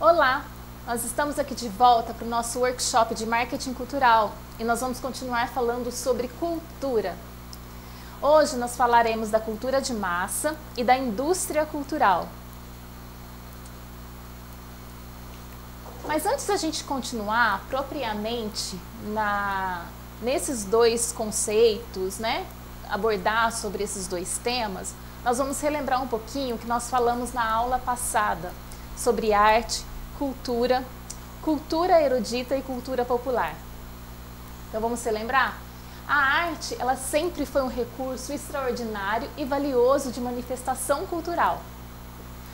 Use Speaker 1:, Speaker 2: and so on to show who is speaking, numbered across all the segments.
Speaker 1: Olá! Nós estamos aqui de volta para o nosso workshop de marketing cultural e nós vamos continuar falando sobre cultura. Hoje nós falaremos da cultura de massa e da indústria cultural. Mas antes da gente continuar propriamente nesses dois conceitos, abordar sobre esses dois temas, nós vamos relembrar um pouquinho o que nós falamos na aula passada sobre arte, cultura, cultura erudita e cultura popular. Então vamos relembrar? A arte, ela sempre foi um recurso extraordinário e valioso de manifestação cultural.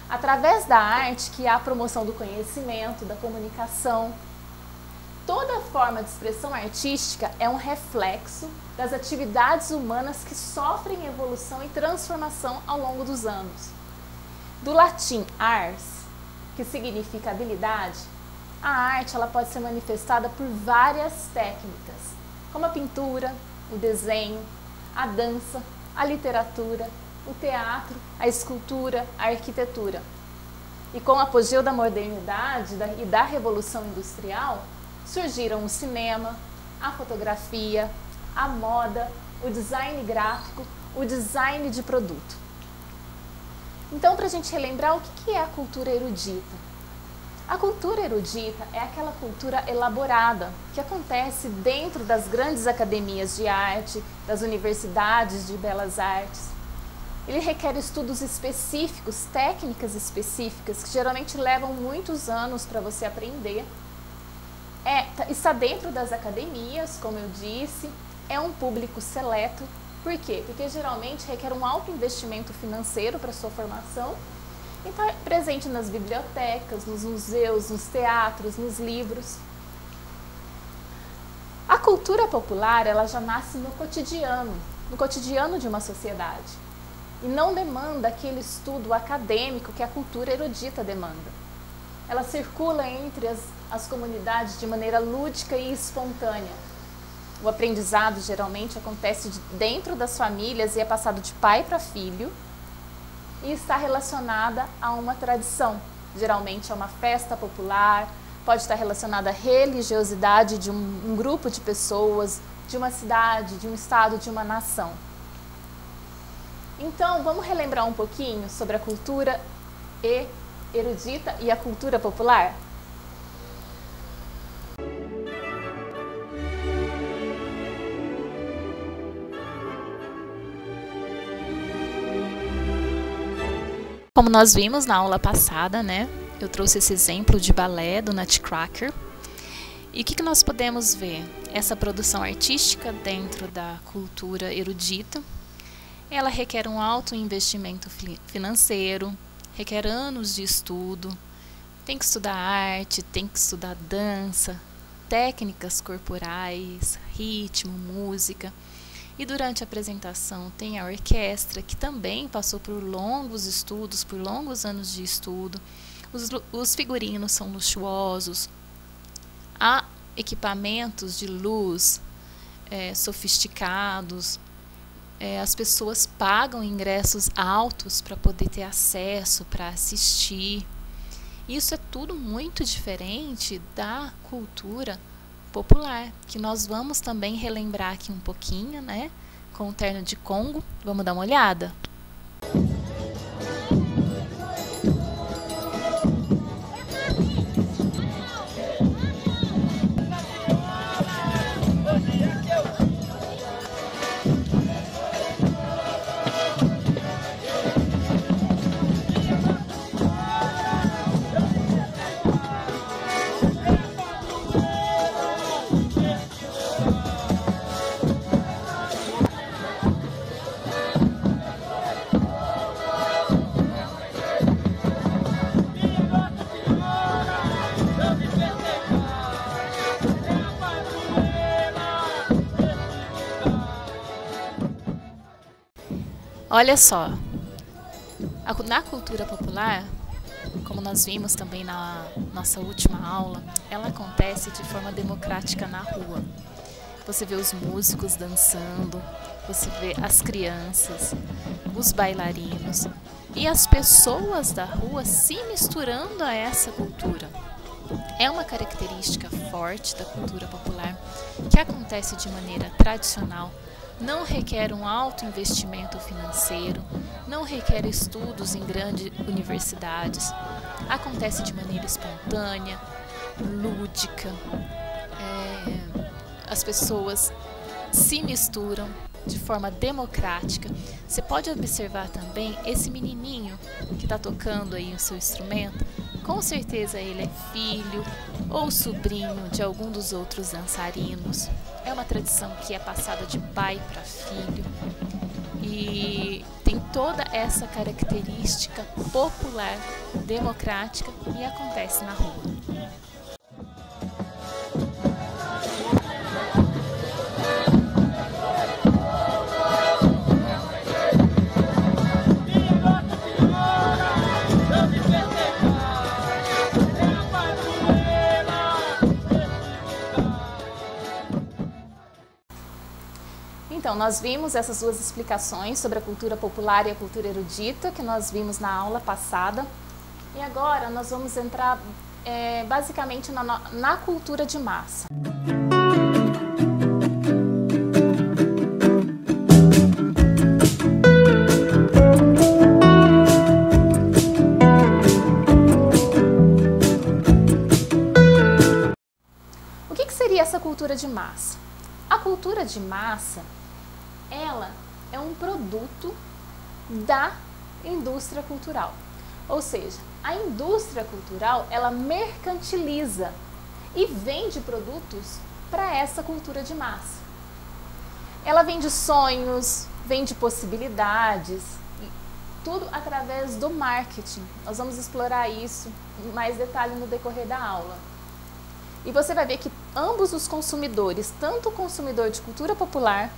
Speaker 1: Através da arte que há a promoção do conhecimento, da comunicação. Toda forma de expressão artística é um reflexo das atividades humanas que sofrem evolução e transformação ao longo dos anos. Do latim ars, que significa habilidade, a arte ela pode ser manifestada por várias técnicas, como a pintura, o desenho, a dança, a literatura, o teatro, a escultura, a arquitetura. E com o apogeu da modernidade e da revolução industrial, surgiram o cinema, a fotografia, a moda, o design gráfico, o design de produto. Então, para a gente relembrar, o que é a cultura erudita? A cultura erudita é aquela cultura elaborada que acontece dentro das grandes academias de arte, das universidades de belas artes. Ele requer estudos específicos, técnicas específicas, que geralmente levam muitos anos para você aprender. Está dentro das academias, como eu disse, é um público seleto. Por quê? Porque geralmente requer um alto investimento financeiro para sua formação e está presente nas bibliotecas, nos museus, nos teatros, nos livros. A cultura popular, ela já nasce no cotidiano de uma sociedade e não demanda aquele estudo acadêmico que a cultura erudita demanda. Ela circula entre as comunidades de maneira lúdica e espontânea. O aprendizado geralmente acontece dentro das famílias e é passado de pai para filho e está relacionada a uma tradição, geralmente a uma festa popular, pode estar relacionada à religiosidade de um grupo de pessoas, de uma cidade, de um estado, de uma nação. Então, vamos relembrar um pouquinho sobre a cultura erudita e a cultura popular? Como nós vimos na aula passada, eu trouxe esse exemplo de balé do Nutcracker. E o que nós podemos ver? Essa produção artística dentro da cultura erudita, ela requer um alto investimento financeiro, requer anos de estudo, tem que estudar arte, tem que estudar dança, técnicas corporais, ritmo, música. E durante a apresentação tem a orquestra, que também passou por longos estudos, por longos anos de estudo. Os figurinos são luxuosos. Há equipamentos de luz sofisticados. As pessoas pagam ingressos altos para poder ter acesso, para assistir. Isso é tudo muito diferente da cultura popular, que nós vamos também relembrar aqui um pouquinho, com o terno de Congo. Vamos dar uma olhada? Olha só, na cultura popular, como nós vimos também na nossa última aula, ela acontece de forma democrática na rua. Você vê os músicos dançando, você vê as crianças, os bailarinos e as pessoas da rua se misturando a essa cultura. É uma característica forte da cultura popular que acontece de maneira tradicional, não requer um alto investimento financeiro, não requer estudos em grandes universidades, acontece de maneira espontânea, lúdica, as pessoas se misturam de forma democrática. Você pode observar também esse menininho que está tocando aí o seu instrumento, com certeza ele é filho ou sobrinho de algum dos outros dançarinos. É uma tradição que é passada de pai para filho e tem toda essa característica popular, democrática e acontece na rua. Então, nós vimos essas duas explicações sobre a cultura popular e a cultura erudita, que nós vimos na aula passada. E agora nós vamos entrar basicamente na cultura de massa. O que seria essa cultura de massa? A cultura de massa, ela é um produto da indústria cultural. Ou seja, a indústria cultural, ela mercantiliza e vende produtos para essa cultura de massa. Ela vende sonhos, vende possibilidades, tudo através do marketing. Nós vamos explorar isso em mais detalhe no decorrer da aula. E você vai ver que ambos os consumidores, tanto o consumidor de cultura popular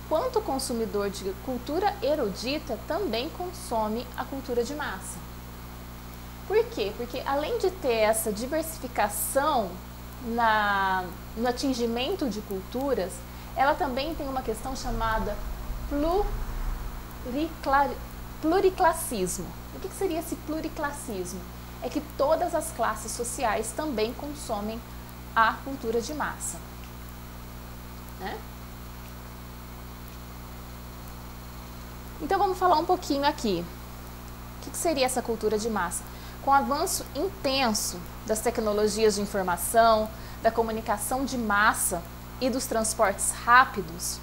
Speaker 1: quanto o consumidor de cultura erudita, também consome a cultura de massa. Por quê? Porque além de ter essa diversificação no atingimento de culturas, ela também tem uma questão chamada pluriclassismo. O que seria esse pluriclassismo? É que todas as classes sociais também consomem a cultura de massa, né? Então vamos falar um pouquinho aqui. O que seria essa cultura de massa? Com o avanço intenso das tecnologias de informação, da comunicação de massa e dos transportes rápidos,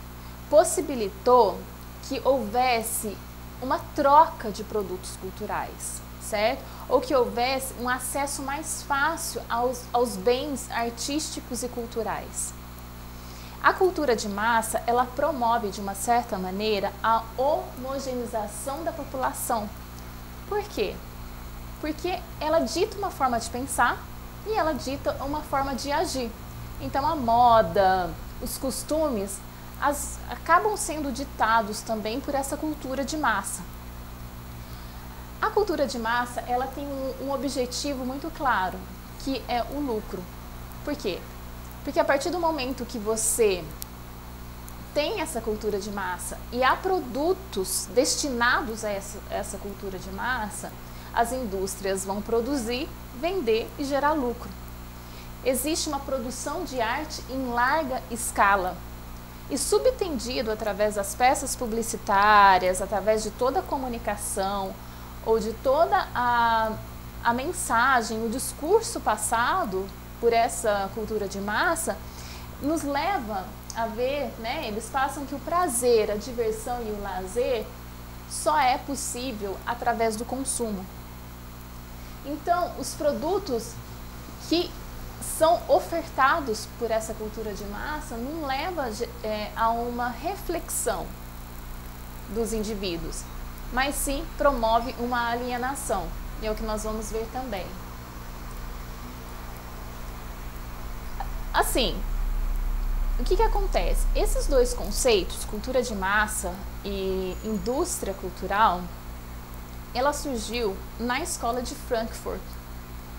Speaker 1: possibilitou que houvesse uma troca de produtos culturais, certo? Ou que houvesse um acesso mais fácil aos bens artísticos e culturais. A cultura de massa, ela promove, de uma certa maneira, a homogeneização da população. Por quê? Porque ela dita uma forma de pensar e ela dita uma forma de agir. Então, a moda, os costumes, acabam sendo ditados também por essa cultura de massa. A cultura de massa, ela tem um objetivo muito claro, que é o lucro. Por quê? Porque a partir do momento que você tem essa cultura de massa e há produtos destinados a essa cultura de massa, as indústrias vão produzir, vender e gerar lucro. Existe uma produção de arte em larga escala e subtendido através das peças publicitárias, através de toda a comunicação ou de toda a mensagem, o discurso passado por essa cultura de massa, nos leva a ver, né, eles passam que o prazer, a diversão e o lazer só é possível através do consumo. Então, os produtos que são ofertados por essa cultura de massa não leva a uma reflexão dos indivíduos, mas sim promove uma alienação, e é o que nós vamos ver também. Assim, o que acontece? Esses dois conceitos, cultura de massa e indústria cultural, ela surgiu na escola de Frankfurt,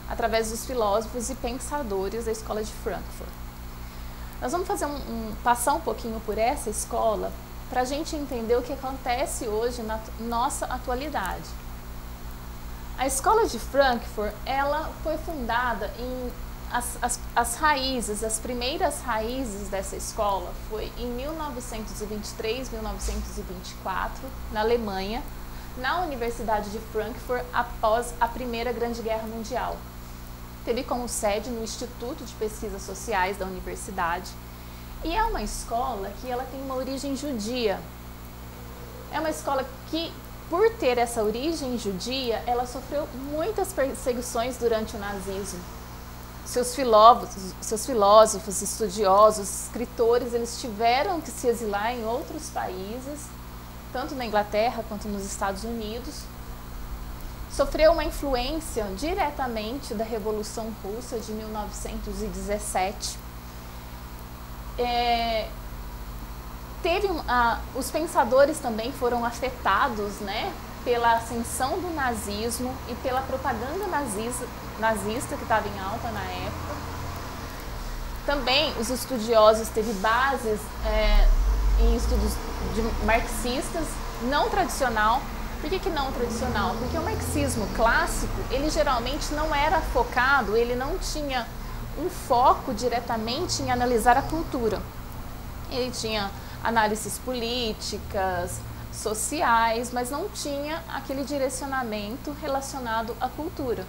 Speaker 1: através dos filósofos e pensadores da escola de Frankfurt. Nós vamos fazer passar um pouquinho por essa escola para a gente entender o que acontece hoje na nossa atualidade. A Escola de Frankfurt, ela foi fundada em as primeiras raízes dessa escola foi em 1923, 1924, na Alemanha, na Universidade de Frankfurt, após a Primeira Grande Guerra Mundial. Teve como sede no Instituto de Pesquisas Sociais da Universidade e é uma escola que ela tem uma origem judia. É uma escola que, por ter essa origem judia, ela sofreu muitas perseguições durante o nazismo. Seus filósofos, estudiosos, escritores, eles tiveram que se exilar em outros países, tanto na Inglaterra quanto nos Estados Unidos. Sofreu uma influência diretamente da Revolução Russa de 1917. Os pensadores também foram afetados, né, pela ascensão do nazismo e pela propaganda nazista que estava em alta na época. Também os estudiosos teve bases em estudos marxistas, não tradicional. Por que não tradicional? Porque o marxismo clássico, ele geralmente não era focado, ele não tinha um foco diretamente em analisar a cultura. Ele tinha análises políticas, sociais, mas não tinha aquele direcionamento relacionado à cultura.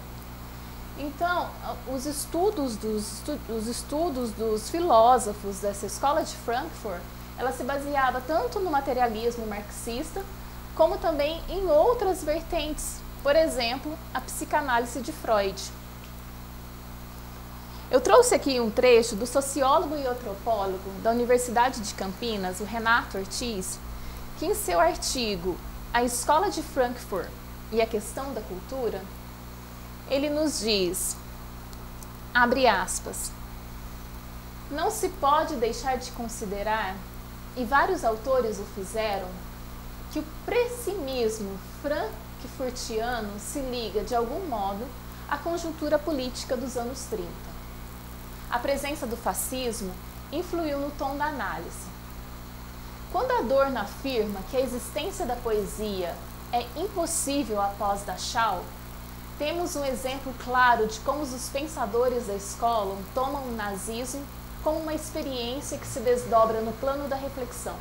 Speaker 1: Então, os estudos dos filósofos dessa escola de Frankfurt, ela se baseava tanto no materialismo marxista, como também em outras vertentes, por exemplo, a psicanálise de Freud. Eu trouxe aqui um trecho do sociólogo e antropólogo da Universidade de Campinas, o Renato Ortiz, que em seu artigo A Escola de Frankfurt e a Questão da Cultura, ele nos diz, abre aspas, não se pode deixar de considerar, e vários autores o fizeram, que o pessimismo frankfurtiano se liga, de algum modo, à conjuntura política dos anos 30. A presença do fascismo influiu no tom da análise. Quando Adorno afirma que a existência da poesia é impossível após Dachau, temos um exemplo claro de como os pensadores da escola tomam o nazismo como uma experiência que se desdobra no plano da reflexão.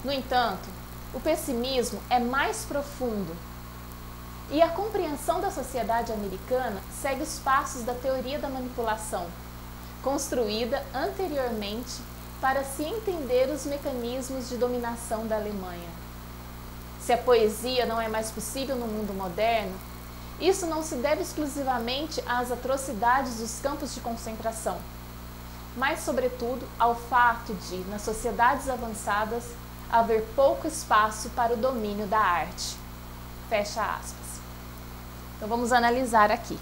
Speaker 1: No entanto, o pessimismo é mais profundo e a compreensão da sociedade americana segue os passos da teoria da manipulação, construída anteriormente para se entender os mecanismos de dominação da Alemanha. Se a poesia não é mais possível no mundo moderno, isso não se deve exclusivamente às atrocidades dos campos de concentração, mas, sobretudo, ao fato de, nas sociedades avançadas, haver pouco espaço para o domínio da arte. Fecha aspas. Então, vamos analisar aqui.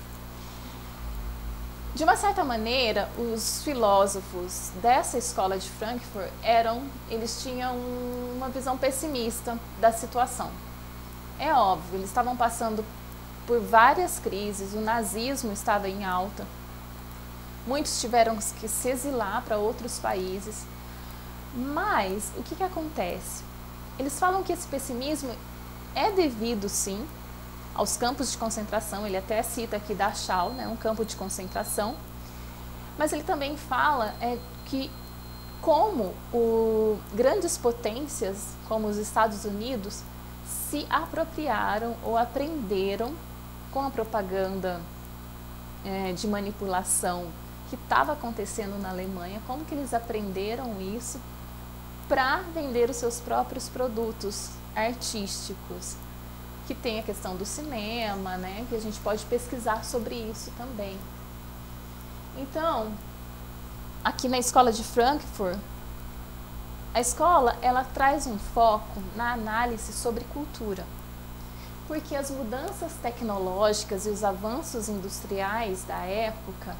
Speaker 1: De uma certa maneira, os filósofos dessa escola de Frankfurt eles tinham uma visão pessimista da situação. É óbvio, eles estavam passando por várias crises, o nazismo estava em alta, muitos tiveram que se exilar para outros países, mas o que acontece? Eles falam que esse pessimismo é devido, sim, aos campos de concentração. Ele até cita aqui Dachau, né, um campo de concentração, mas ele também fala que como grandes potências, como os Estados Unidos, se apropriaram ou aprenderam com a propaganda de manipulação que estava acontecendo na Alemanha, como que eles aprenderam isso para vender os seus próprios produtos artísticos, que tem a questão do cinema, né, que a gente pode pesquisar sobre isso também. Então, aqui na escola de Frankfurt, a escola ela traz um foco na análise sobre cultura, porque as mudanças tecnológicas e os avanços industriais da época,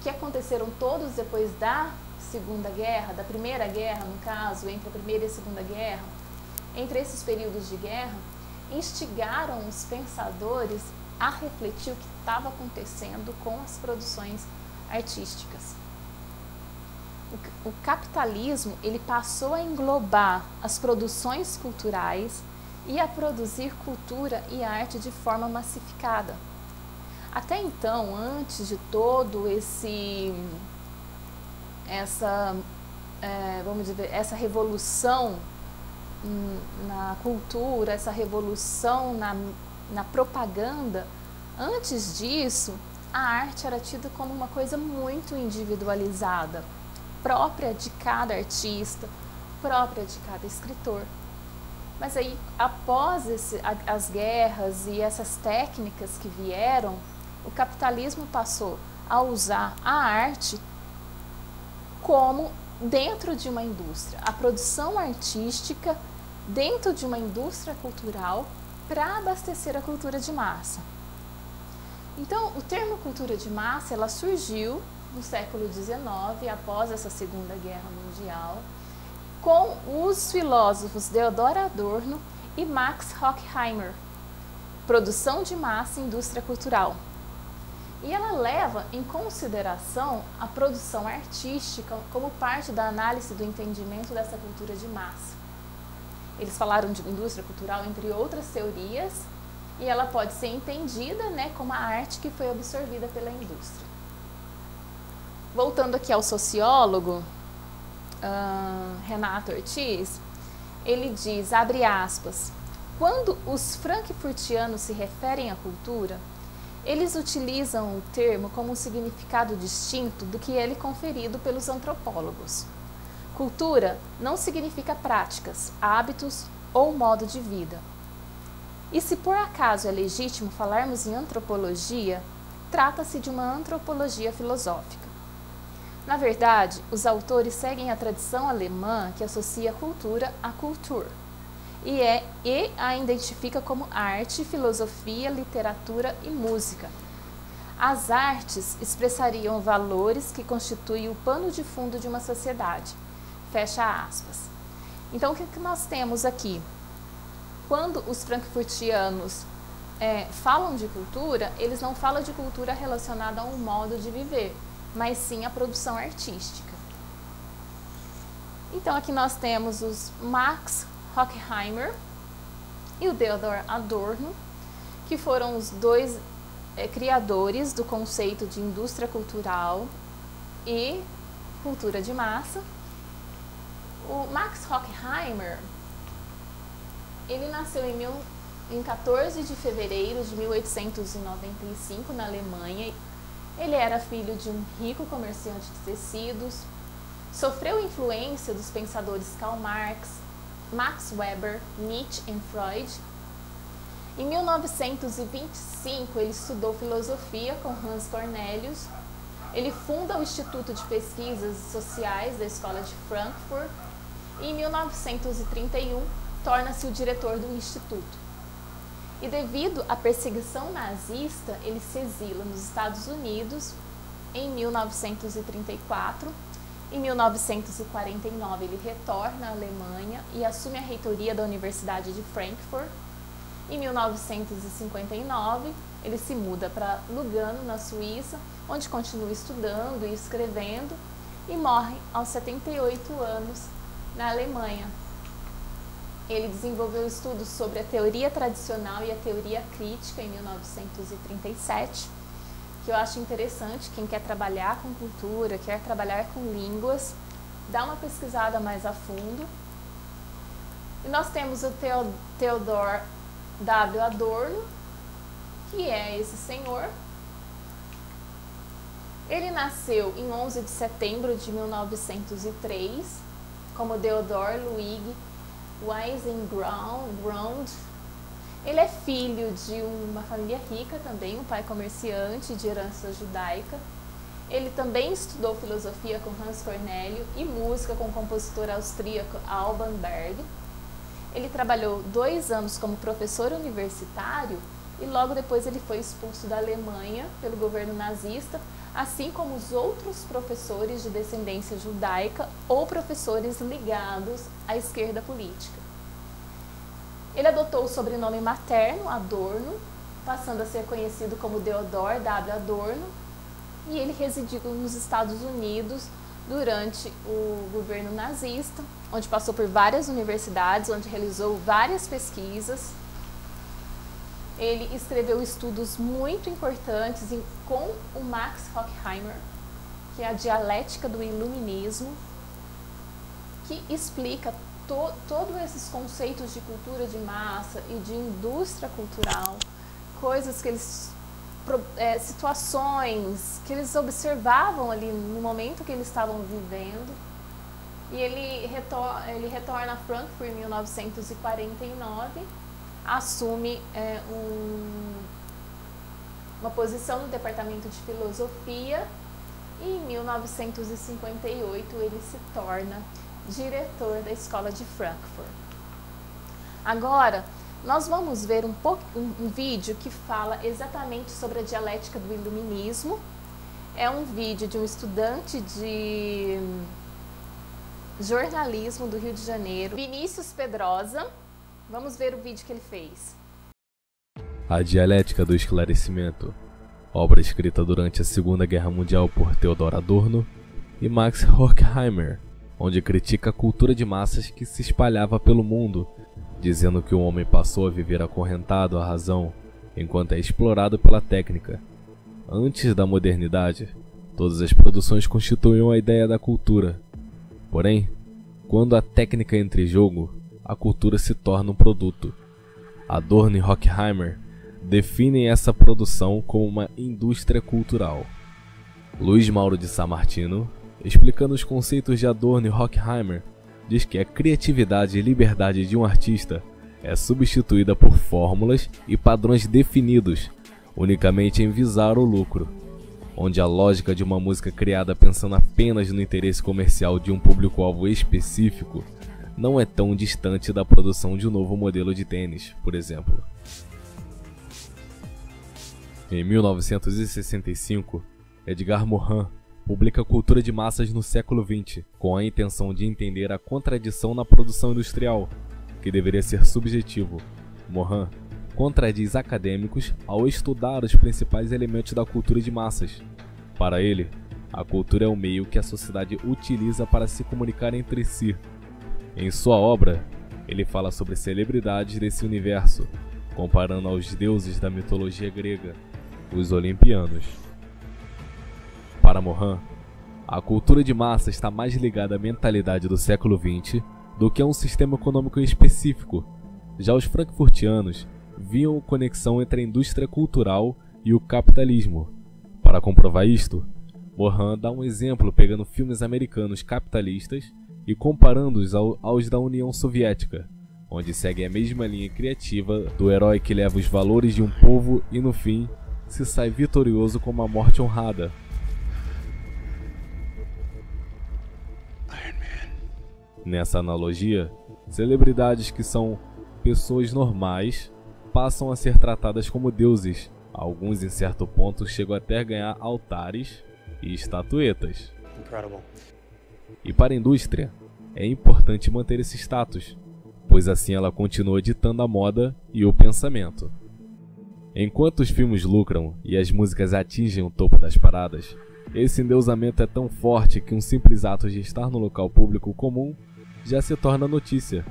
Speaker 1: que aconteceram todos depois da Segunda Guerra, da Primeira Guerra, no caso, entre a Primeira e a Segunda Guerra, entre esses períodos de guerra, instigaram os pensadores a refletir o que estava acontecendo com as produções artísticas. O capitalismo ele passou a englobar as produções culturais e a produzir cultura e arte de forma massificada. Até então, antes de todo essa revolução na cultura, essa revolução na propaganda, antes disso, a arte era tida como uma coisa muito individualizada, própria de cada artista, própria de cada escritor. Mas aí, após as guerras e essas técnicas que vieram, o capitalismo passou a usar a arte como dentro de uma indústria, a produção artística dentro de uma indústria cultural para abastecer a cultura de massa. Então, o termo cultura de massa, ela surgiu no século XIX, após essa Segunda Guerra Mundial, com os filósofos Theodor Adorno e Max Horkheimer, produção de massa e indústria cultural. E ela leva em consideração a produção artística como parte da análise do entendimento dessa cultura de massa. Eles falaram de indústria cultural, entre outras teorias, e ela pode ser entendida, como a arte que foi absorvida pela indústria. Voltando aqui ao sociólogo Renato Ortiz, ele diz, abre aspas, quando os frankfurtianos se referem à cultura, eles utilizam o termo como um significado distinto do que ele conferido pelos antropólogos. Cultura não significa práticas, hábitos ou modo de vida. E se por acaso é legítimo falarmos em antropologia, trata-se de uma antropologia filosófica. Na verdade, os autores seguem a tradição alemã que associa cultura à Kultur e a identifica como arte, filosofia, literatura e música. As artes expressariam valores que constituem o pano de fundo de uma sociedade. Fecha aspas. Então, o que nós temos aqui? Quando os frankfurtianos falam de cultura, eles não falam de cultura relacionada a um modo de viver, mas sim a produção artística. Então, aqui nós temos os Max Horkheimer e o Theodor Adorno, que foram os dois criadores do conceito de indústria cultural e cultura de massa. O Max Horkheimer, ele nasceu em 14 de fevereiro de 1895 na Alemanha. Ele era filho de um rico comerciante de tecidos, sofreu influência dos pensadores Karl Marx, Max Weber, Nietzsche e Freud. Em 1925, ele estudou filosofia com Hans Cornelius. Ele funda o Instituto de Pesquisas Sociais da Escola de Frankfurt e em 1931 torna-se o diretor do instituto. E devido à perseguição nazista, ele se exila nos Estados Unidos em 1934. Em 1949, ele retorna à Alemanha e assume a reitoria da Universidade de Frankfurt. Em 1959, ele se muda para Lugano, na Suíça, onde continua estudando e escrevendo, e morre aos 78 anos na Alemanha. Ele desenvolveu estudos sobre a teoria tradicional e a teoria crítica em 1937, que eu acho interessante. Quem quer trabalhar com cultura, quer trabalhar com línguas, dá uma pesquisada mais a fundo. E nós temos o Theodor W. Adorno, que é esse senhor. Ele nasceu em 11 de setembro de 1903, como Theodor Ludwig Wiesengrund. Ele é filho de uma família rica também, um pai comerciante de herança judaica. Ele também estudou filosofia com Hans Cornelius e música com o compositor austríaco Alban Berg. Ele trabalhou 2 anos como professor universitário e logo depois ele foi expulso da Alemanha pelo governo nazista, assim como os outros professores de descendência judaica ou professores ligados à esquerda política. Ele adotou o sobrenome materno, Adorno, passando a ser conhecido como Theodor W. Adorno, e ele residiu nos Estados Unidos durante o governo nazista, onde passou por várias universidades, onde realizou várias pesquisas. Ele escreveu estudos muito importantes com o Max Horkheimer, que é a dialética do iluminismo, que explica todos esses conceitos de cultura de massa e de indústria cultural, coisas que eles, situações que eles observavam ali no momento que eles estavam vivendo. E ele retorna a Frankfurt em 1949, assume uma posição no departamento de filosofia e em 1958 ele se torna diretor da escola de Frankfurt. Agora, nós vamos ver um vídeo que fala exatamente sobre a dialética do iluminismo. É um vídeo de um estudante de jornalismo do Rio de Janeiro, Vinícius Pedrosa. Vamos ver o vídeo que ele fez.
Speaker 2: A Dialética do Esclarecimento, obra escrita durante a Segunda Guerra Mundial por Theodor Adorno e Max Horkheimer, onde critica a cultura de massas que se espalhava pelo mundo, dizendo que o homem passou a viver acorrentado à razão, enquanto é explorado pela técnica. Antes da modernidade, todas as produções constituíam a ideia da cultura. Porém, quando a técnica entra em jogo, a cultura se torna um produto. Adorno e Horkheimer definem essa produção como uma indústria cultural. Luiz Mauro de Sá Martino, explicando os conceitos de Adorno e Horkheimer, diz que a criatividade e liberdade de um artista é substituída por fórmulas e padrões definidos, unicamente em visar o lucro, onde a lógica de uma música criada pensando apenas no interesse comercial de um público-alvo específico não é tão distante da produção de um novo modelo de tênis, por exemplo. Em 1965, Edgar Morin publica Cultura de Massas no século XX, com a intenção de entender a contradição na produção industrial, que deveria ser subjetivo. Morin contradiz acadêmicos ao estudar os principais elementos da cultura de massas. Para ele, a cultura é o meio que a sociedade utiliza para se comunicar entre si. Em sua obra, ele fala sobre celebridades desse universo, comparando aos deuses da mitologia grega, os olimpianos. Para Morin, a cultura de massa está mais ligada à mentalidade do século XX do que a um sistema econômico específico. Já os frankfurtianos viam conexão entre a indústria cultural e o capitalismo. Para comprovar isto, Morin dá um exemplo pegando filmes americanos capitalistas e comparando-os aos da União Soviética, onde seguem a mesma linha criativa do herói que leva os valores de um povo e, no fim, se sai vitorioso com uma morte honrada. Nessa analogia, celebridades que são pessoas normais passam a ser tratadas como deuses. Alguns, em certo ponto, chegam até a ganhar altares e estatuetas. Incredible. E para a indústria, é importante manter esse status, pois assim ela continua ditando a moda e o pensamento. Enquanto os filmes lucram e as músicas atingem o topo das paradas, esse endeusamento é tão forte que um simples ato de estar no local público comum já se torna notícia,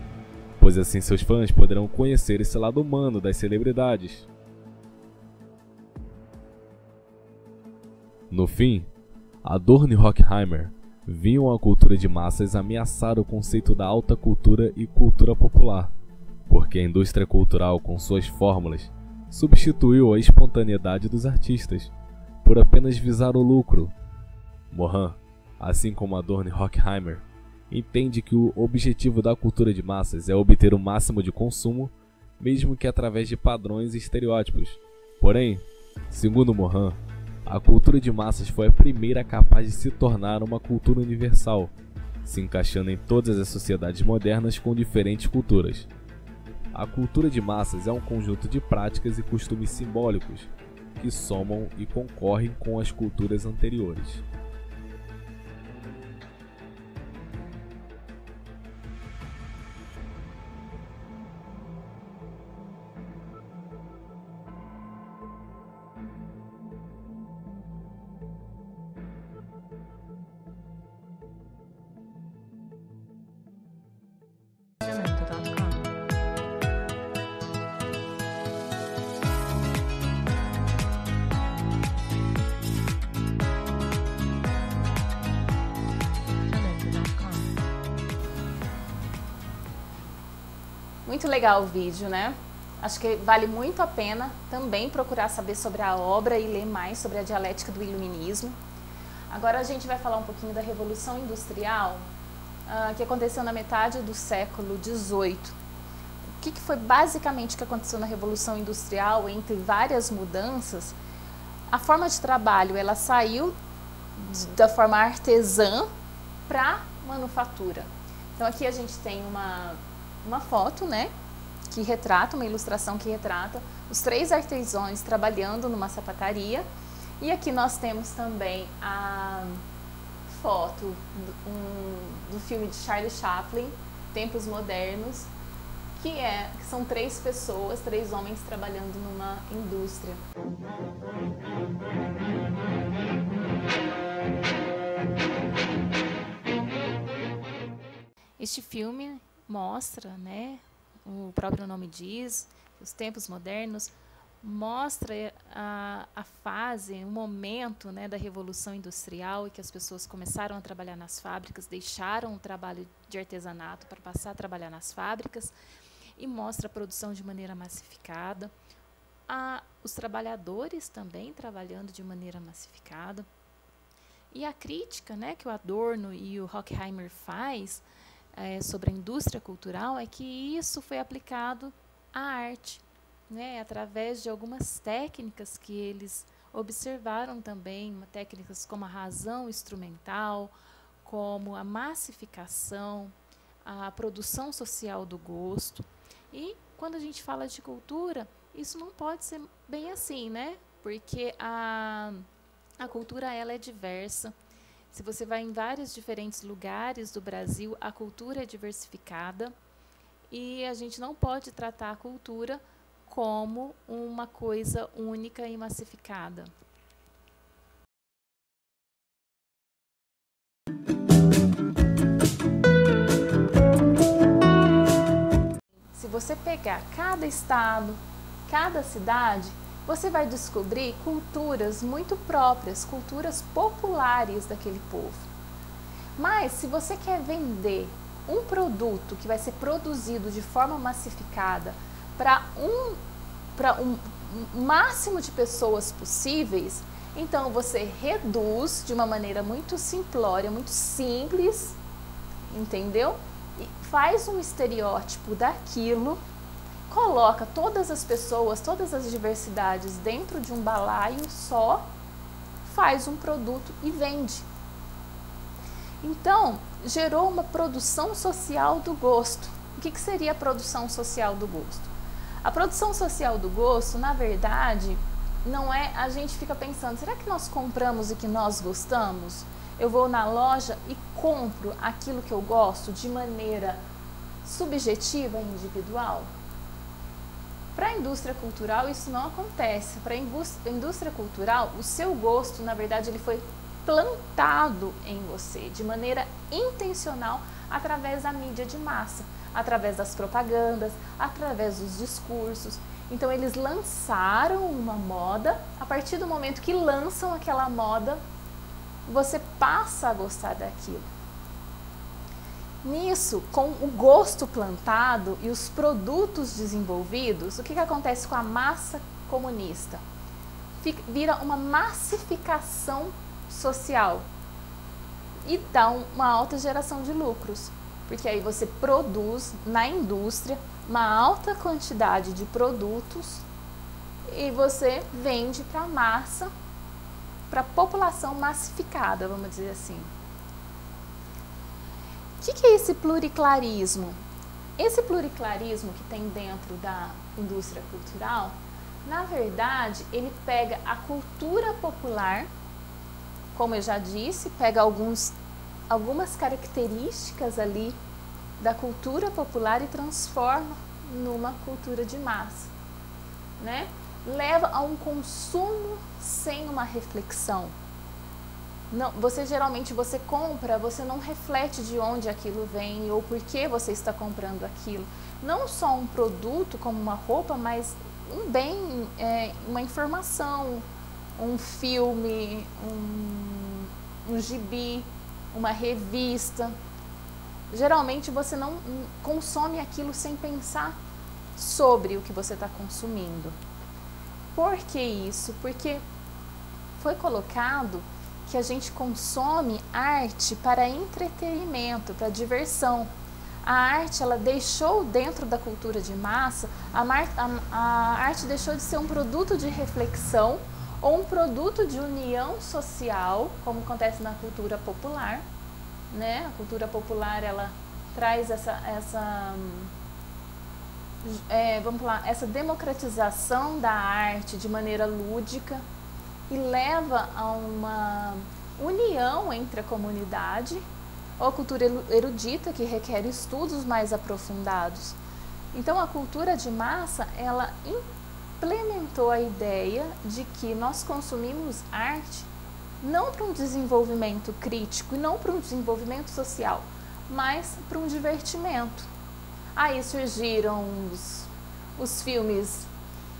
Speaker 2: pois assim seus fãs poderão conhecer esse lado humano das celebridades. No fim, Adorno e Horkheimer viam a cultura de massas ameaçar o conceito da alta cultura e cultura popular, porque a indústria cultural, com suas fórmulas, substituiu a espontaneidade dos artistas, por apenas visar o lucro. Morin, assim como Adorno e Horkheimer, entende que o objetivo da cultura de massas é obter o máximo de consumo, mesmo que através de padrões e estereótipos. Porém, segundo Morin, a cultura de massas foi a primeira capaz de se tornar uma cultura universal, se encaixando em todas as sociedades modernas com diferentes culturas. A cultura de massas é um conjunto de práticas e costumes simbólicos que somam e concorrem com as culturas anteriores.
Speaker 1: Muito legal o vídeo, né? Acho que vale muito a pena também procurar saber sobre a obra e ler mais sobre a dialética do iluminismo. Agora a gente vai falar um pouquinho da Revolução Industrial, que aconteceu na metade do século XVIII. O que foi basicamente o que aconteceu na Revolução Industrial, entre várias mudanças? A forma de trabalho, ela saiu da forma artesã para manufatura. Então aqui a gente tem uma foto, né, que retrata, uma ilustração que retrata os 3 artesãos trabalhando numa sapataria. E aqui nós temos também a foto do filme de Charlie Chaplin, Tempos Modernos, que são 3 pessoas, 3 homens trabalhando numa indústria. Este filme mostra, né, o próprio nome diz, os tempos modernos, mostra a fase, o momento, né, da Revolução Industrial, e que as pessoas começaram a trabalhar nas fábricas, deixaram o trabalho de artesanato para passar a trabalhar nas fábricas, e mostra a produção de maneira massificada, os trabalhadores também trabalhando de maneira massificada. E a crítica, né, que o Adorno e o Horkheimer faz sobre a indústria cultural é que isso foi aplicado à arte, né, através de algumas técnicas que eles observaram também, técnicas como a razão instrumental, como a massificação, a produção social do gosto. E quando a gente fala de cultura, isso não pode ser bem assim, né? Porque a cultura, ela é diversa. Se você vai em vários diferentes lugares do Brasil, a cultura é diversificada e a gente não pode tratar a cultura como uma coisa única e massificada. Se você pegar cada estado, cada cidade, você vai descobrir culturas muito próprias, culturas populares daquele povo. Mas se você quer vender um produto que vai ser produzido de forma massificada para um máximo de pessoas possíveis, então você reduz de uma maneira muito simplória, muito simples, entendeu? E faz um estereótipo daquilo, coloca todas as pessoas, todas as diversidades dentro de um balaio só, faz um produto e vende. Então, gerou uma produção social do gosto. O que seria a produção social do gosto? A produção social do gosto, na verdade, não é, a gente fica pensando, será que nós compramos o que nós gostamos? Eu vou na loja e compro aquilo que eu gosto de maneira subjetiva e individual? Para a indústria cultural isso não acontece. Para a indústria cultural, o seu gosto, na verdade, ele foi plantado em você de maneira intencional através da mídia de massa, através das propagandas, através dos discursos. Então eles lançaram uma moda, a partir do momento que lançam aquela moda, você passa a gostar daquilo. Nisso, com o gosto plantado e os produtos desenvolvidos, o que acontece com a massa comunista? Vira uma massificação social e dá uma alta geração de lucros, porque aí você produz na indústria uma alta quantidade de produtos e você vende para a massa, para a população massificada, vamos dizer assim. O que é esse pluriclarismo? Esse pluriclarismo que tem dentro da indústria cultural, na verdade, ele pega a cultura popular, como eu já disse, pega algumas características ali da cultura popular e transforma numa cultura de massa, né? Leva a um consumo sem uma reflexão. Não, geralmente você compra, você não reflete de onde aquilo vem ou por que você está comprando aquilo. Não só um produto como uma roupa, mas um bem, uma informação, um filme, um gibi, uma revista. geralmente você não consome aquilo sem pensar sobre o que você está consumindo. Por que isso? Porque foi colocado que a gente consome arte para entretenimento, para diversão. A arte, ela deixou dentro da cultura de massa, a arte deixou de ser um produto de reflexão ou um produto de união social, como acontece na cultura popular, né? A cultura popular, ela traz essa democratização da arte de maneira lúdica e leva a uma união entre a comunidade, ou a cultura erudita, que requer estudos mais aprofundados. Então, a cultura de massa, ela implementou a ideia de que nós consumimos arte não para um desenvolvimento crítico e não para um desenvolvimento social, mas para um divertimento. Aí surgiram os filmes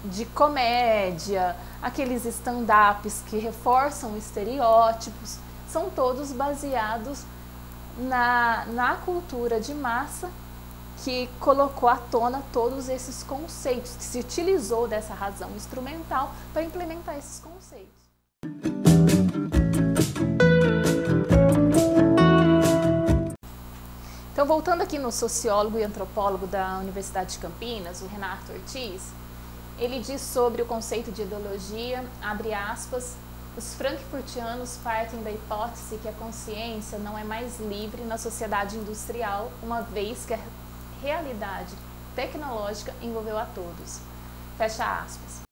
Speaker 1: de comédia, aqueles stand-ups que reforçam estereótipos, são todos baseados na cultura de massa, que colocou à tona todos esses conceitos, que se utilizou dessa razão instrumental para implementar esses conceitos. Então, voltando aqui no sociólogo e antropólogo da Universidade de Campinas, o Renato Ortiz, ele diz sobre o conceito de ideologia, abre aspas, os frankfurtianos partem da hipótese que a consciência não é mais livre na sociedade industrial, uma vez que a realidade tecnológica envolveu a todos. Fecha aspas.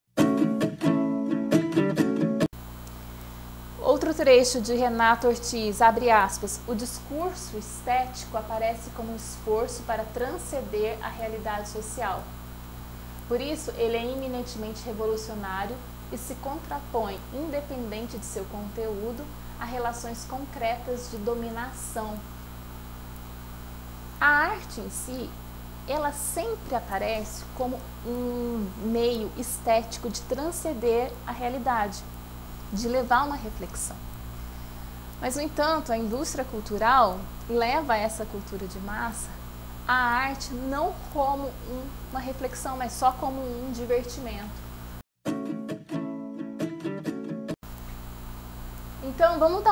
Speaker 1: Outro trecho de Renato Ortiz, abre aspas, o discurso estético aparece como um esforço para transcender a realidade social. Por isso, ele é eminentemente revolucionário e se contrapõe, independente de seu conteúdo, a relações concretas de dominação. A arte em si, ela sempre aparece como um meio estético de transcender a realidade, de levar uma reflexão. Mas, no entanto, a indústria cultural leva essa cultura de massa a arte não como uma reflexão, mas só como um divertimento. Então, vamos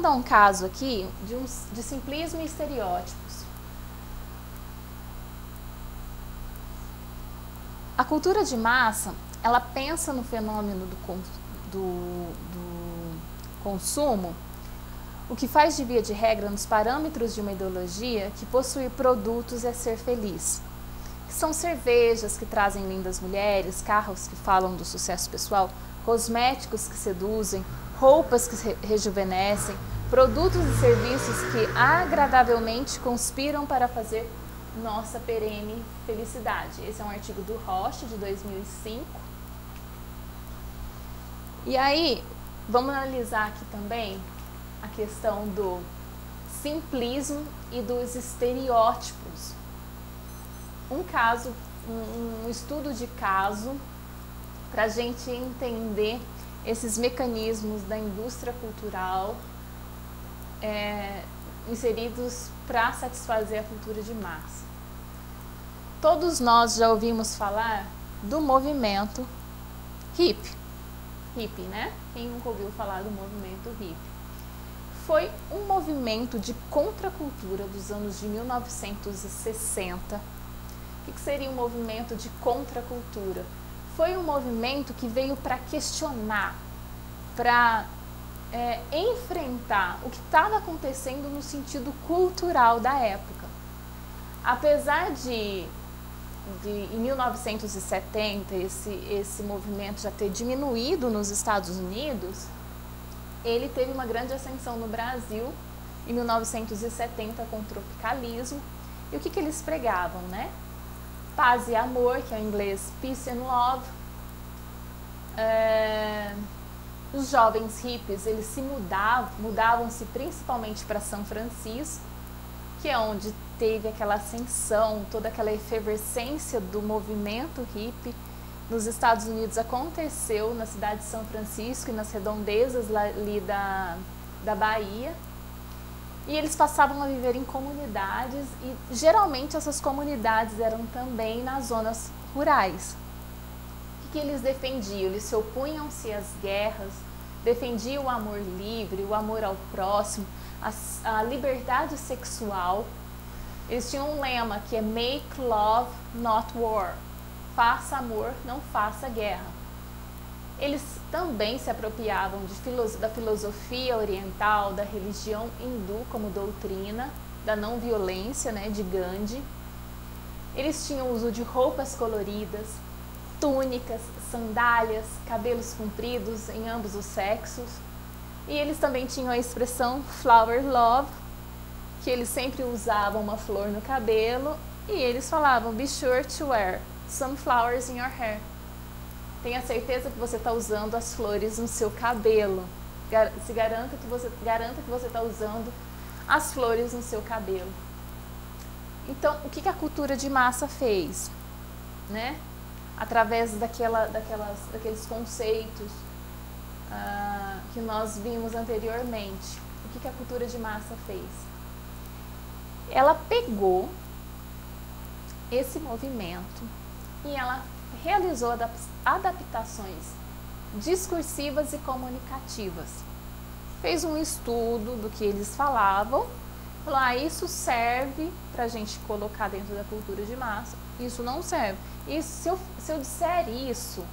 Speaker 1: dar um caso aqui de simplismo e estereótipos. A cultura de massa, ela pensa no fenômeno do consumo, o que faz de via de regra nos parâmetros de uma ideologia que possuir produtos é ser feliz. Que são cervejas que trazem lindas mulheres, carros que falam do sucesso pessoal, cosméticos que seduzem, roupas que rejuvenescem, produtos e serviços que agradavelmente conspiram para fazer nossa perene felicidade. Esse é um artigo do Rocha, de 2005. E aí, vamos analisar aqui também a questão do simplismo e dos estereótipos. Um estudo de caso para a gente entender esses mecanismos da indústria cultural inseridos para satisfazer a cultura de massa. Todos nós já ouvimos falar do movimento hippie, né? Quem nunca ouviu falar do movimento hippie? Foi um movimento de contracultura dos anos de 1960. O que seria um movimento de contracultura? Foi um movimento que veio para questionar, para enfrentar o que estava acontecendo no sentido cultural da época. Apesar de em 1970 esse movimento já ter diminuído nos Estados Unidos, ele teve uma grande ascensão no Brasil em 1970 com o tropicalismo. E o que eles pregavam, né? Paz e amor, que é em inglês Peace and Love. Os jovens hippies, eles mudavam-se principalmente para São Francisco, que é onde teve aquela ascensão, toda aquela efervescência do movimento hippie. Nos Estados Unidos aconteceu na cidade de São Francisco e nas redondezas ali da Bahia. E eles passavam a viver em comunidades e geralmente essas comunidades eram também nas zonas rurais. O que eles defendiam? Eles se opunham-se às guerras, defendiam o amor livre, o amor ao próximo, a liberdade sexual. Eles tinham um lema que é Make Love, Not War. Faça amor, não faça guerra. Eles também se apropriavam da filosofia oriental, da religião hindu como doutrina, da não violência, né, de Gandhi. Eles tinham uso de roupas coloridas, túnicas, sandálias, cabelos compridos em ambos os sexos. E eles também tinham a expressão flower love, que eles sempre usavam uma flor no cabelo, e eles falavam be sure to wear some flowers in your hair. Tenha certeza que você está usando as flores no seu cabelo. Garanta que você está usando as flores no seu cabelo. Então, o que a cultura de massa fez? Né? Através daqueles conceitos que nós vimos anteriormente. O que a cultura de massa fez? Ela pegou esse movimento e ela realizou adaptações discursivas e comunicativas. Fez um estudo do que eles falavam, falou, isso serve para a gente colocar dentro da cultura de massa, isso não serve. E se eu disser isso,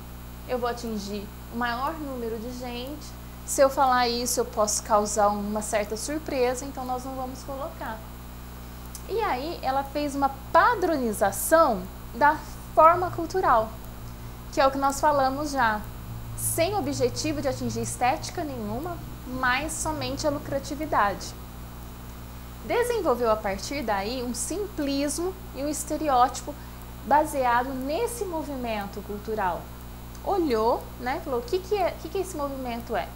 Speaker 1: eu vou atingir o maior número de gente, se eu falar isso eu posso causar uma certa surpresa, então nós não vamos colocar. E aí ela fez uma padronização da forma cultural, que é o que nós falamos já, sem objetivo de atingir estética nenhuma, mas somente a lucratividade. Desenvolveu a partir daí um simplismo e um estereótipo baseado nesse movimento cultural. Olhou, né, falou, o que esse movimento é?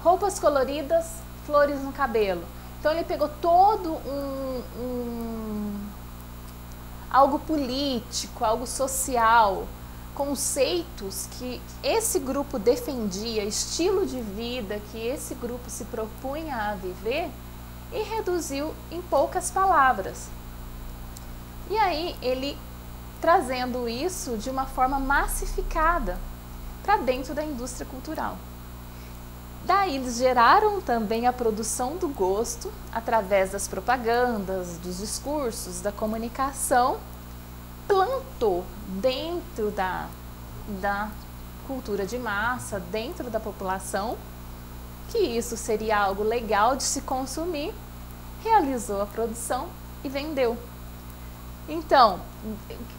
Speaker 1: Roupas coloridas, flores no cabelo. Então ele pegou todo algo político, algo social, conceitos que esse grupo defendia, estilo de vida que esse grupo se propunha a viver e reduziu em poucas palavras. E aí ele trazendo isso de uma forma massificada para dentro da indústria cultural. Daí eles geraram também a produção do gosto através das propagandas, dos discursos, da comunicação, plantou dentro da cultura de massa, dentro da população, que isso seria algo legal de se consumir, realizou a produção e vendeu. Então,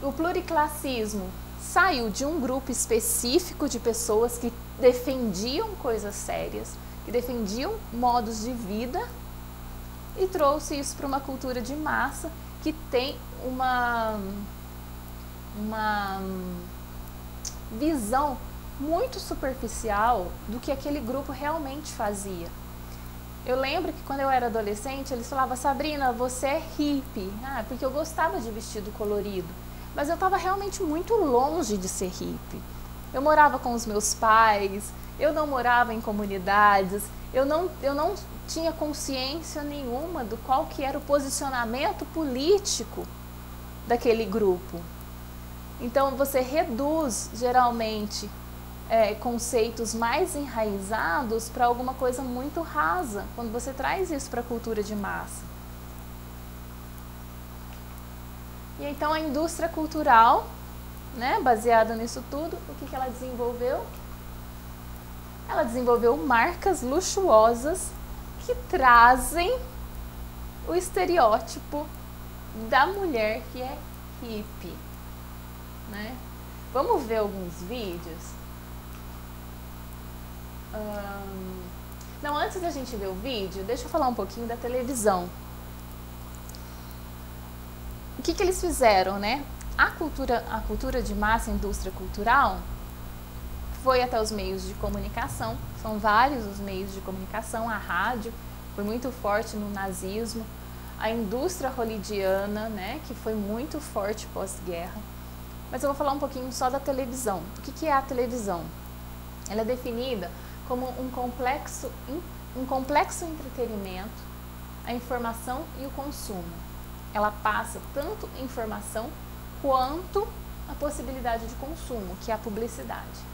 Speaker 1: o pluriclassismo saiu de um grupo específico de pessoas que defendiam coisas sérias, que defendiam modos de vida e trouxe isso para uma cultura de massa que tem uma visão muito superficial do que aquele grupo realmente fazia. Eu lembro que quando eu era adolescente, eles falavam, Sabrina, você é hippie, porque eu gostava de vestido colorido, mas eu estava realmente muito longe de ser hippie. Eu morava com os meus pais, eu não morava em comunidades, eu não tinha consciência nenhuma do qual que era o posicionamento político daquele grupo. Então você reduz geralmente conceitos mais enraizados para alguma coisa muito rasa, quando você traz isso para a cultura de massa. E então a indústria cultural, né, baseada nisso tudo, o que ela desenvolveu? Ela desenvolveu marcas luxuosas que trazem o estereótipo da mulher que é hippie, né? Vamos ver alguns vídeos? Não, antes da gente ver o vídeo, deixa eu falar um pouquinho da televisão. O que eles fizeram, né? A cultura de massa, a indústria cultural, foi até os meios de comunicação, são vários os meios de comunicação, a rádio foi muito forte no nazismo, a indústria hollywoodiana, né, que foi muito forte pós-guerra. Mas eu vou falar um pouquinho só da televisão. O que é a televisão? Ela é definida como um complexo entretenimento a informação e o consumo. Ela passa tanto informação quanto a possibilidade de consumo, que é a publicidade.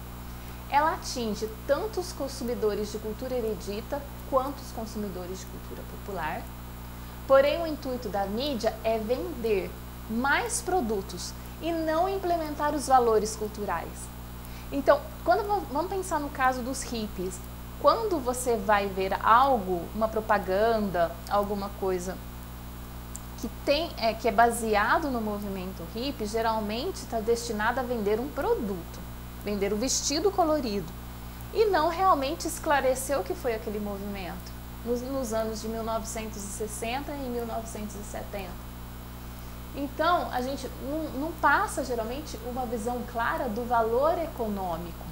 Speaker 1: Ela atinge tanto os consumidores de cultura erudita quanto os consumidores de cultura popular. Porém, o intuito da mídia é vender mais produtos e não implementar os valores culturais. Então, vamos pensar no caso dos hippies. Quando você vai ver algo, uma propaganda, alguma coisa que é baseado no movimento hippie, geralmente está destinado a vender um produto, vender o vestido colorido, e não realmente esclarecer o que foi aquele movimento nos anos de 1960 e 1970. Então, a gente não passa geralmente uma visão clara do valor econômico.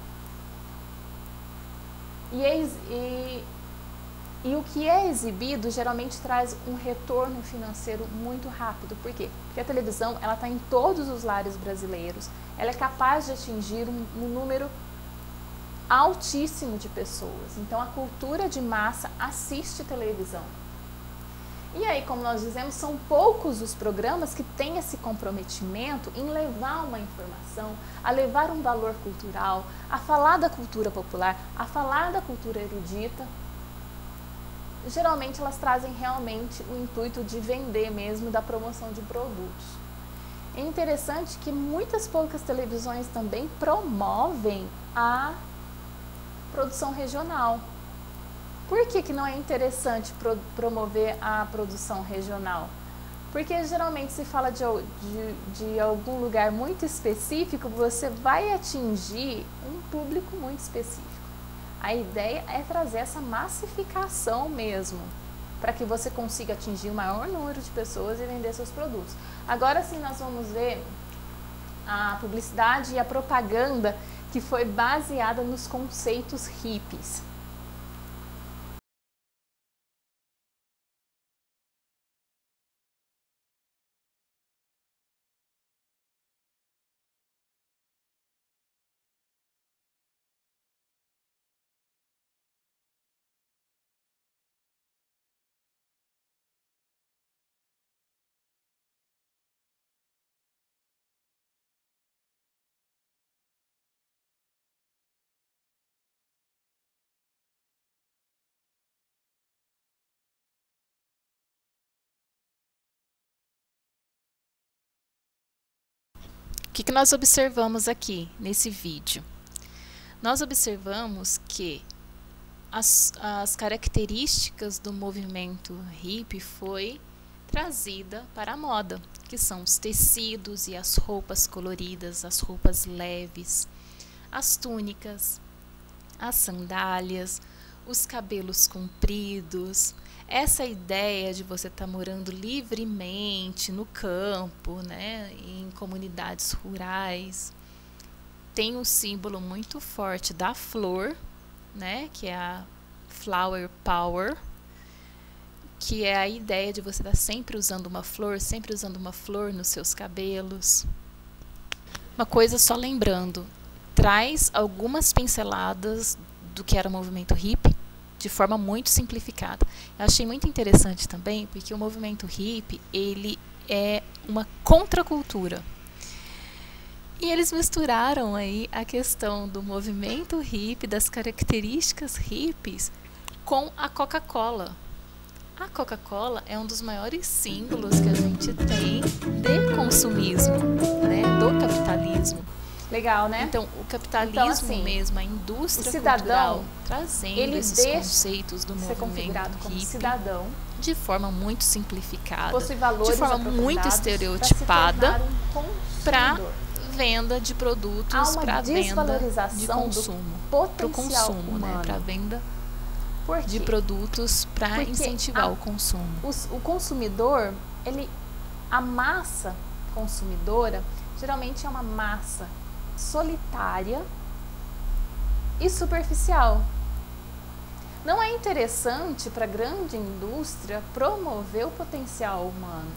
Speaker 1: E o que é exibido geralmente traz um retorno financeiro muito rápido. Por quê? Porque a televisão está em todos os lares brasileiros. Ela é capaz de atingir um número altíssimo de pessoas. Então, a cultura de massa assiste televisão. E aí, como nós dizemos, são poucos os programas que têm esse comprometimento em levar uma informação, a levar um valor cultural, a falar da cultura popular, a falar da cultura erudita. Geralmente elas trazem realmente o intuito de vender mesmo, da promoção de produtos. É interessante que muitas poucas televisões também promovem a produção regional. Por que não é interessante promover a produção regional? Porque geralmente se fala de algum lugar muito específico, você vai atingir um público muito específico. A ideia é trazer essa massificação mesmo, para que você consiga atingir o maior número de pessoas e vender seus produtos. Agora sim nós vamos ver a publicidade e a propaganda que foi baseada nos conceitos hippies. O que nós observamos aqui nesse vídeo? Nós observamos que as características do movimento hippie foi trazida para a moda, que são os tecidos e as roupas coloridas, as roupas leves, as túnicas, as sandálias, os cabelos compridos. Essa ideia de você estar morando livremente no campo, né, em comunidades rurais, tem um símbolo muito forte da flor, né, que é a Flower Power, que é a ideia de você estar sempre usando uma flor nos seus cabelos. Uma coisa só lembrando, traz algumas pinceladas do que era o movimento hippie, de forma muito simplificada. Eu achei muito interessante também, porque o movimento hippie, ele é uma contracultura. E eles misturaram aí a questão do movimento hippie, das características hippies, com a Coca-Cola. A Coca-Cola é um dos maiores símbolos que a gente tem de consumismo, né, do capitalismo. Legal, né?
Speaker 2: Então, o capitalismo
Speaker 1: então, assim,
Speaker 2: mesmo, a indústria
Speaker 1: o cidadão,
Speaker 2: cultural, trazendo
Speaker 1: ele
Speaker 2: esses conceitos do movimento
Speaker 1: configurado como
Speaker 2: hippie
Speaker 1: cidadão,
Speaker 2: de forma muito simplificada,
Speaker 1: possui valores
Speaker 2: de forma muito estereotipada, para venda de produtos, para venda de consumo, para o consumo, né? Para venda de produtos para incentivar o consumo.
Speaker 1: O consumidor, a massa consumidora, geralmente é uma massa solitária e superficial. Não é interessante para a grande indústria promover o potencial humano.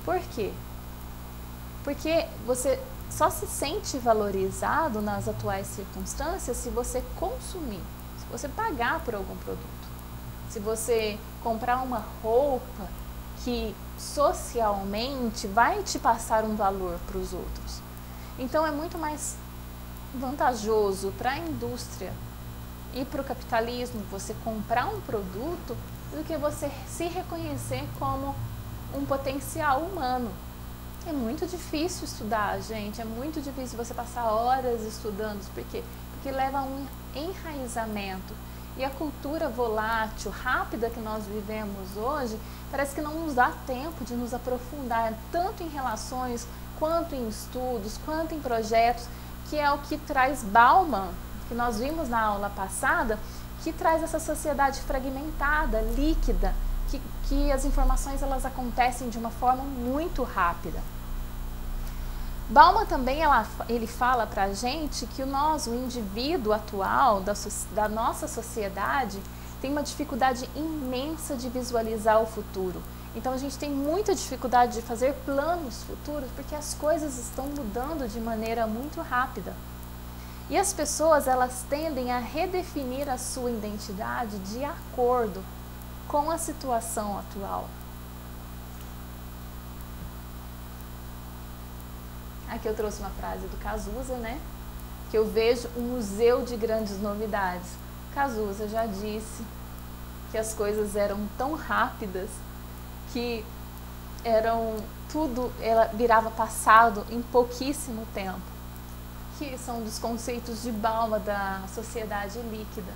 Speaker 1: Por quê? Porque você só se sente valorizado nas atuais circunstâncias se você consumir, se você pagar por algum produto, se você comprar uma roupa que socialmente vai te passar um valor para os outros. Então é muito mais vantajoso para a indústria e para o capitalismo você comprar um produto do que você se reconhecer como um potencial humano. É muito difícil estudar, gente, é muito difícil você passar horas estudando. Por quê? Porque leva a um enraizamento. E a cultura volátil, rápida que nós vivemos hoje, parece que não nos dá tempo de nos aprofundar tanto em relações, quanto em estudos, quanto em projetos, que é o que traz Bauman, que nós vimos na aula passada, que traz essa sociedade fragmentada, líquida, que as informações elas acontecem de uma forma muito rápida. Bauman também ele fala para a gente que o indivíduo atual da nossa sociedade tem uma dificuldade imensa de visualizar o futuro. Então a gente tem muita dificuldade de fazer planos futuros porque as coisas estão mudando de maneira muito rápida. E as pessoas elas tendem a redefinir a sua identidade de acordo com a situação atual. Aqui eu trouxe uma frase do Cazuza, né? Que eu vejo um museu de grandes novidades. Cazuza já disse que as coisas eram tão rápidas que ela virava passado em pouquíssimo tempo. Que são dos conceitos de Bauman da sociedade líquida.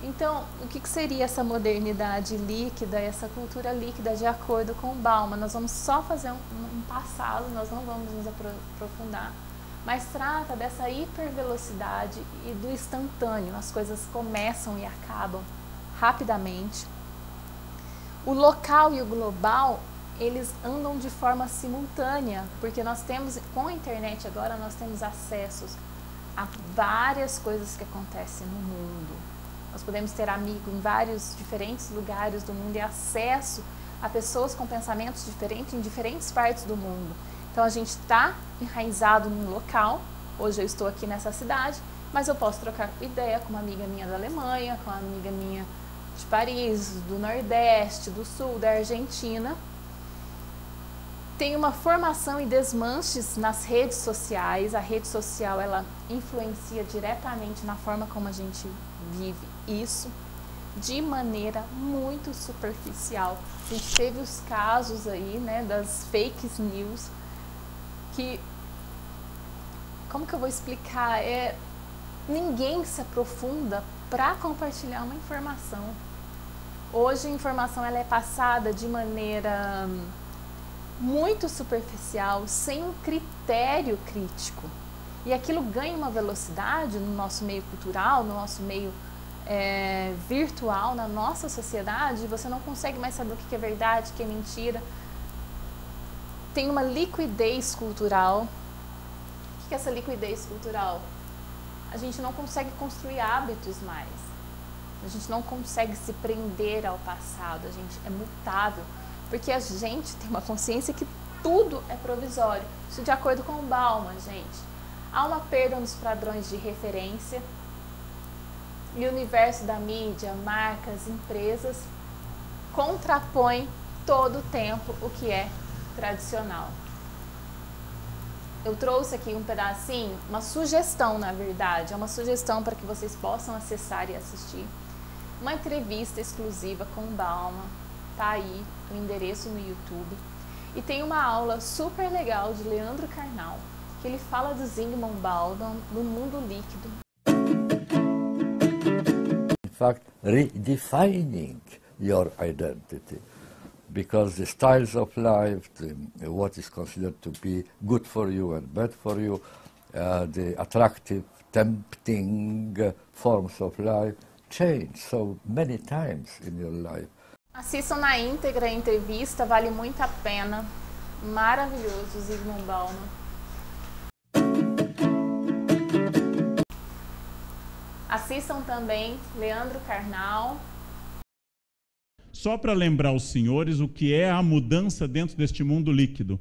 Speaker 1: Então, o que seria essa modernidade líquida, essa cultura líquida de acordo com Bauman? Nós vamos só fazer um passado, nós não vamos nos aprofundar, mas trata dessa hipervelocidade e do instantâneo. As coisas começam e acabam rapidamente. O local e o global, eles andam de forma simultânea, porque nós temos, com a internet agora, nós temos acessos a várias coisas que acontecem no mundo. Nós podemos ter amigo em vários diferentes lugares do mundo e acesso a pessoas com pensamentos diferentes em diferentes partes do mundo. Então a gente está enraizado num local, hoje eu estou aqui nessa cidade, mas eu posso trocar ideia com uma amiga minha da Alemanha, com uma amiga minha de Paris, do Nordeste, do Sul, da Argentina. Tem uma formação e desmanches nas redes sociais. A rede social ela influencia diretamente na forma como a gente vive isso de maneira muito superficial. A gente teve os casos aí, né, das fake news que, como que eu vou explicar? Ninguém se aprofunda para compartilhar uma informação. Hoje a informação ela é passada de maneira muito superficial, sem um critério crítico. E aquilo ganha uma velocidade no nosso meio cultural, no nosso meio virtual, na nossa sociedade, você não consegue mais saber o que é verdade, o que é mentira. Tem uma liquidez cultural. O que é essa liquidez cultural? A gente não consegue construir hábitos mais. A gente não consegue se prender ao passado, a gente é mutável. Porque a gente tem uma consciência que tudo é provisório. Isso de acordo com o Bauman, gente. Há uma perda nos padrões de referência. E o universo da mídia, marcas, empresas, contrapõe todo o tempo o que é tradicional. Eu trouxe aqui um pedacinho, uma sugestão na verdade, é uma sugestão para que vocês possam acessar e assistir. Uma entrevista exclusiva com o Bauman, tá aí o endereço no YouTube. E tem uma aula super legal de Leandro Carnal, que ele fala do Zygmunt Bauman no mundo líquido.
Speaker 3: In fact, redefining your identity, because the styles of life, what is considered to be good for you and bad for you, the attractive, tempting forms of life change so many times in your life.
Speaker 1: Assistam na íntegra a entrevista, vale muito a pena. Maravilhoso, Zygmunt Bauman. Assistam também Leandro Carnal.
Speaker 4: Só para lembrar os senhores o que é a mudança dentro deste mundo líquido.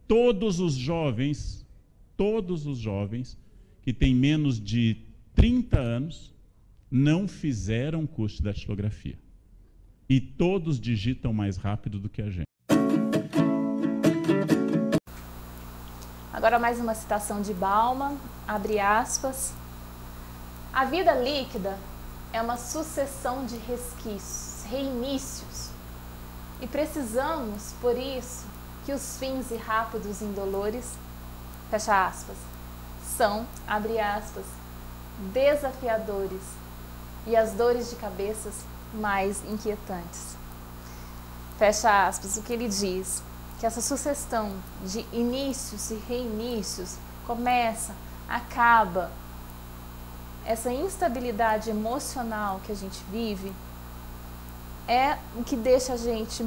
Speaker 4: Todos os jovens que têm menos de 30 anos não fizeram curso de datilografia. e todos digitam mais rápido do que a gente.
Speaker 1: Agora mais uma citação de Bauman, abre aspas. A vida líquida é uma sucessão de resquícios, reinícios, e precisamos, por isso, que os fins e rápidos indolores, fecha aspas, são, abre aspas, desafiadores e as dores de cabeças mais inquietantes. Fecha aspas, o que ele diz? Que essa sucessão de inícios e reinícios começa, acaba, essa instabilidade emocional que a gente vive é o que deixa a gente,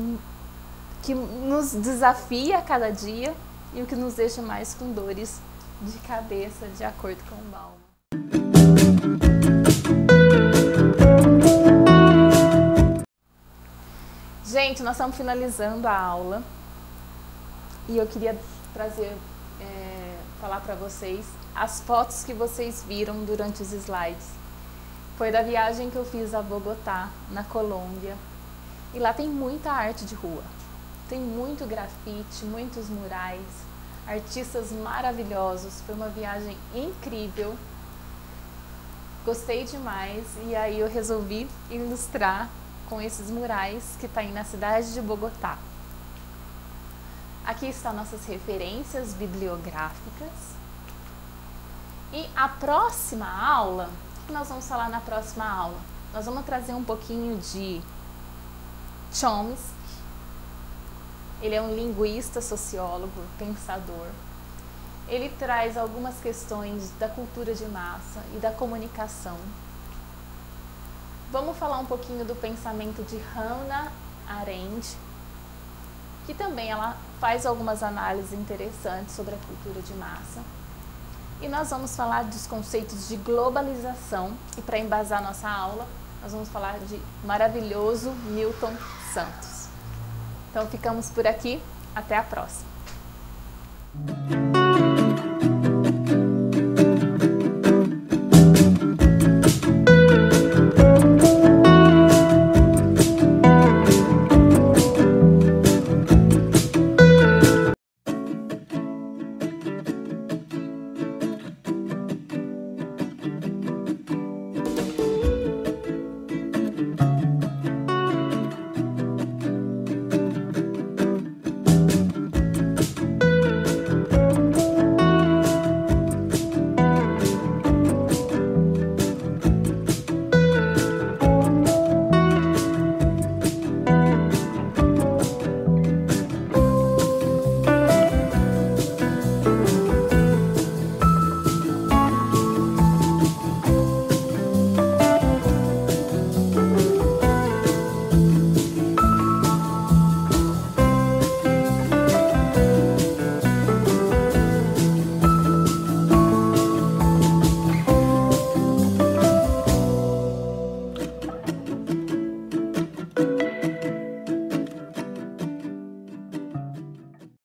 Speaker 1: que nos desafia a cada dia e o que nos deixa mais com dores de cabeça, de acordo com o Bauman. Gente, nós estamos finalizando a aula e eu queria falar para vocês as fotos que vocês viram durante os slides. Foi da viagem que eu fiz a Bogotá, na Colômbia, e lá tem muita arte de rua, tem muito grafite, muitos murais, artistas maravilhosos. Foi uma viagem incrível, gostei demais e aí eu resolvi ilustrar com esses murais que está aí na cidade de Bogotá. Aqui estão nossas referências bibliográficas. E a próxima aula, o que nós vamos falar na próxima aula? Nós vamos trazer um pouquinho de Chomsky. Ele é um linguista, sociólogo, pensador. Ele traz algumas questões da cultura de massa e da comunicação. Vamos falar um pouquinho do pensamento de Hannah Arendt, que também ela faz algumas análises interessantes sobre a cultura de massa. E nós vamos falar dos conceitos de globalização, e para embasar nossa aula, nós vamos falar de maravilhoso Milton Santos. Então ficamos por aqui, até a próxima.